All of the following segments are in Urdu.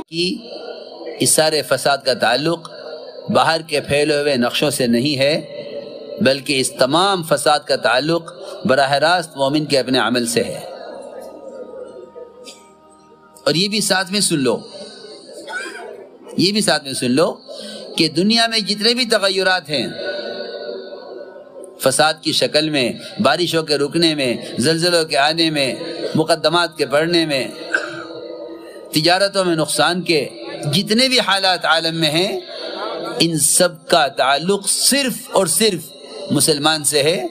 کہ اس سارے فساد کا تعلق باہر کے پھیلے ہوئے نقشوں سے نہیں ہے، بلکہ اس تمام فساد کا تعلق براہ راست مومن کے اپنے عمل سے ہے۔ اور یہ بھی ساتھ میں سن لو کہ دنیا میں جتنے بھی تغیرات ہیں، فساد کی شکل میں، بارشوں کے رکنے میں، زلزلوں کے آنے میں، مقدمات کے بڑھنے میں، تجارتوں میں نقصان کے جتنے بھی حالات عالم میں ہیں، ان سب کا تعلق صرف اور صرف مسلمان سے ہے۔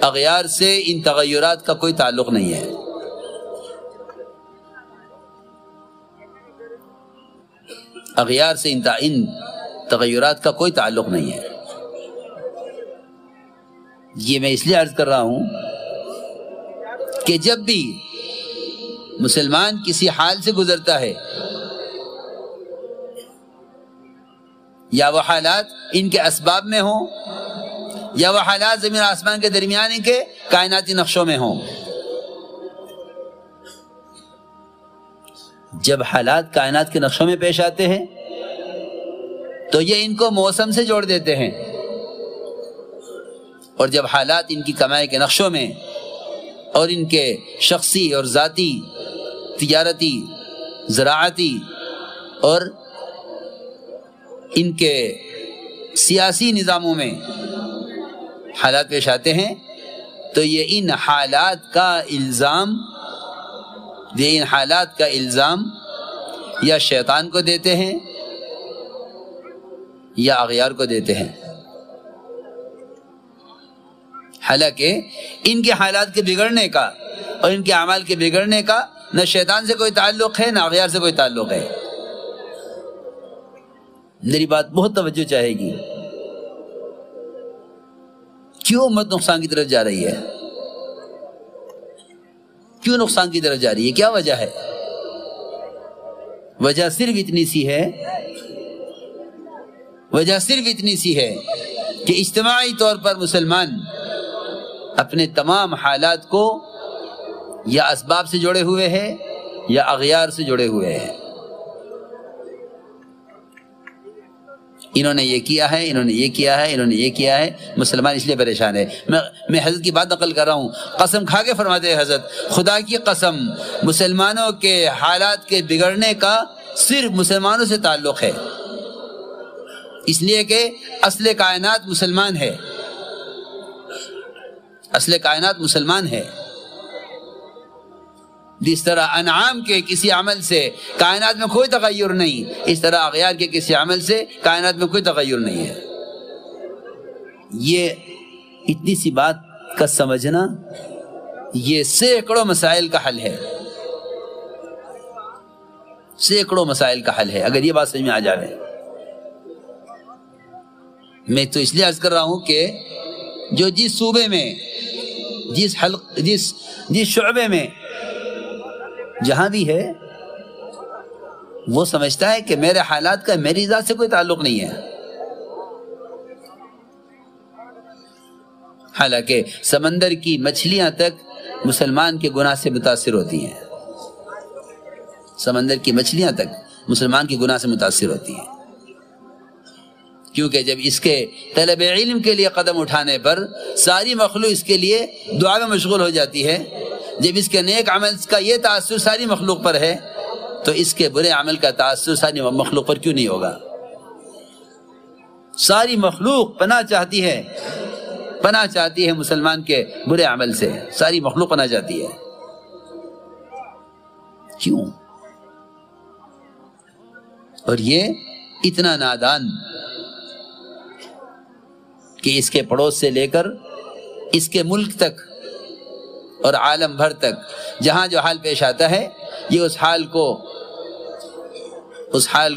اغیار سے ان تغیرات کا کوئی تعلق نہیں ہے۔ اغیار سے ان تغیرات کا کوئی تعلق نہیں ہے۔ یہ میں اس لیے عرض کر رہا ہوں کہ جب بھی مسلمان کسی حال سے گزرتا ہے، یا وہ حالات ان کے اسباب میں ہوں، یا وہ حالات زمین آسمان کے درمیان ان کے کائناتی نقشوں میں ہوں، جب حالات کائنات کے نقشوں میں پیش آتے ہیں تو یہ ان کو موسم سے جوڑ دیتے ہیں، اور جب حالات ان کی کمائی کے نقشوں میں اور ان کے شخصی اور ذاتی، تجارتی، زراعتی اور ان کے سیاسی نظاموں میں حالات پیش آتے ہیں، تو یہ ان حالات کا الزام یا شیطان کو دیتے ہیں یا اغیار کو دیتے ہیں۔ حالانکہ ان کے حالات کے بگڑنے کا اور ان کے اعمال کے بگڑنے کا نہ شیطان سے کوئی تعلق ہے، نہ اغیار سے کوئی تعلق ہے۔ میری بات بہت توجہ چاہے گی۔ کیوں امت نقصان کی طرف جا رہی ہے؟ کیوں نقصان کی طرف جا رہی ہے؟ کیا وجہ ہے؟ وجہ صرف اتنی سی ہے کہ اجتماعی طور پر مسلمان اپنے تمام حالات کو یا اسباب سے جڑے ہوئے ہیں یا اغیار سے جڑے ہوئے ہیں۔ انہوں نے یہ کیا ہے، انہوں نے یہ کیا ہے، انہوں نے یہ کیا ہے، مسلمان اس لیے پریشان ہے۔ میں حضرت کی بات نقل کر رہا ہوں، قسم کھا کے فرماتے ہیں حضرت، خدا کی قسم مسلمانوں کے حالات کے بگڑنے کا صرف مسلمانوں سے تعلق ہے، اس لیے کہ اصل کائنات مسلمان ہے، اصل کائنات مسلمان ہے۔ جس طرح انعام کے کسی عمل سے کائنات میں کوئی تغیر نہیں، اس طرح اغیار کے کسی عمل سے کائنات میں کوئی تغیر نہیں ہے۔ یہ اتنی سی بات کا سمجھنا یہ سینکڑوں مسائل کا حل ہے، سینکڑوں مسائل کا حل ہے اگر یہ بات سمجھ میں آ جائے۔ میں تو اس لیے عرض کر رہا ہوں کہ جو جس صوبے میں، جس شعبے میں جہاں بھی ہے، وہ سمجھتا ہے کہ میرے حالات کا میری ذات سے کوئی تعلق نہیں ہے۔ حالانکہ سمندر کی مچھلیاں تک مسلمان کے گناہ سے متاثر ہوتی ہیں، سمندر کی مچھلیاں تک مسلمان کے گناہ سے متاثر ہوتی ہیں، کیونکہ جب اس کے طلب علم کے لیے قدم اٹھانے پر ساری مخلوق اس کے لیے دعا میں مشغول ہو جاتی ہے، جب اس کے نیک عمل کا یہ تاثر ساری مخلوق پر ہے تو اس کے برے عمل کا تاثر ساری مخلوق پر کیوں نہیں ہوگا؟ ساری مخلوق پناہ چاہتی ہے مسلمان کے برے عمل سے، ساری مخلوق پناہ چاہتی ہے۔ کیوں؟ اور یہ اتنا نادان کہ اس کے پڑوس سے لے کر اس کے ملک تک اور عالم بھر تک جہاں جو حال پیش آتا ہے، یہ اس حال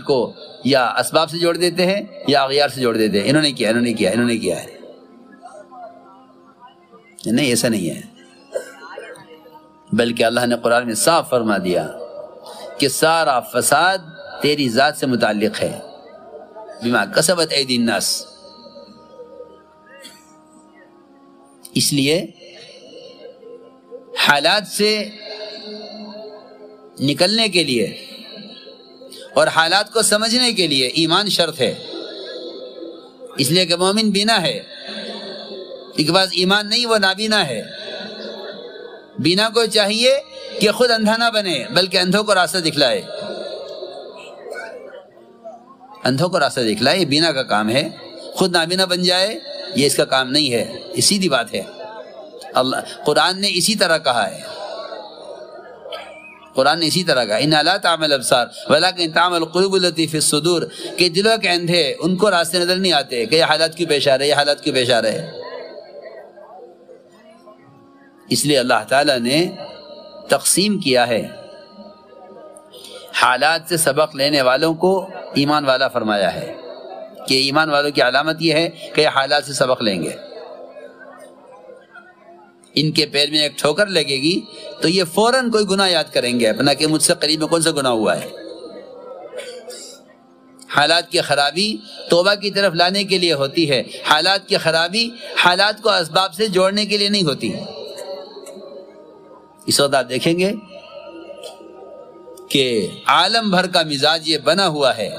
کو یا اسباب سے جوڑ دیتے ہیں یا اغیار سے جوڑ دیتے ہیں۔ انہوں نے کیا ہے۔ نہیں، ایسا نہیں ہے، بلکہ اللہ نے قرآن میں صاف فرما دیا کہ سارا فساد تیری ذات سے متعلق ہے، بما کسبت ایدی الناس۔ اس لیے حالات سے نکلنے کے لیے اور حالات کو سمجھنے کے لیے ایمان شرط ہے، اس لیے کہ مومن بینا ہے، اس کے پاس ایمان نہیں، وہ نابینا ہے۔ بینا کو چاہیے کہ خود اندھا نہ بنے بلکہ اندھوں کو راستہ دکھلائے، اندھوں کو راستہ دکھلائے، یہ بینا کا کام ہے۔ خود نابینا بن جائے یہ اس کا کام نہیں ہے، یہ سیدھی بات ہے۔ اللہ قرآن نے اسی طرح کہا ہے، قرآن نے اسی طرح کہا اِنَّا لَا تَعْمَلُ الْأَبْصَارُ وَلَكِنْ تَعْمَلُ الْقُلُوبُ الَّتِي فِي الصُّدُورِ، کہ دلوں کے اندھے ان کو راستے نظر نہیں آتے کہ یہ حالات کیوں پیش آ رہے، یہ حالات کیوں پیش آ رہے۔ اس لیے اللہ تعالیٰ نے تقسیم کیا ہے، حالات سے سبق لینے والوں کو ایمان والا فرمایا ہے کہ ایمان والوں کی علامت یہ ہے کہ یہ حالات سے سبق لیں گے۔ ان کے پیر میں ایک ٹھوکر لگے گی تو یہ فوراً کوئی گناہ یاد کریں گے اپنا کہ مجھ سے قریب میں کون سا گناہ ہوا ہے۔ حالات کی خرابی توبہ کی طرف لانے کے لیے ہوتی ہے، حالات کی خرابی حالات کو اسباب سے جوڑنے کے لیے نہیں ہوتی۔ اس وقت آپ دیکھیں گے کہ عالم بھر کا مزاج یہ بنا ہوا ہے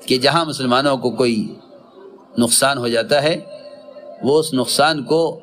کہ جہاں مسلمانوں کو کوئی نقصان ہو جاتا ہے وہ اس نقصان کو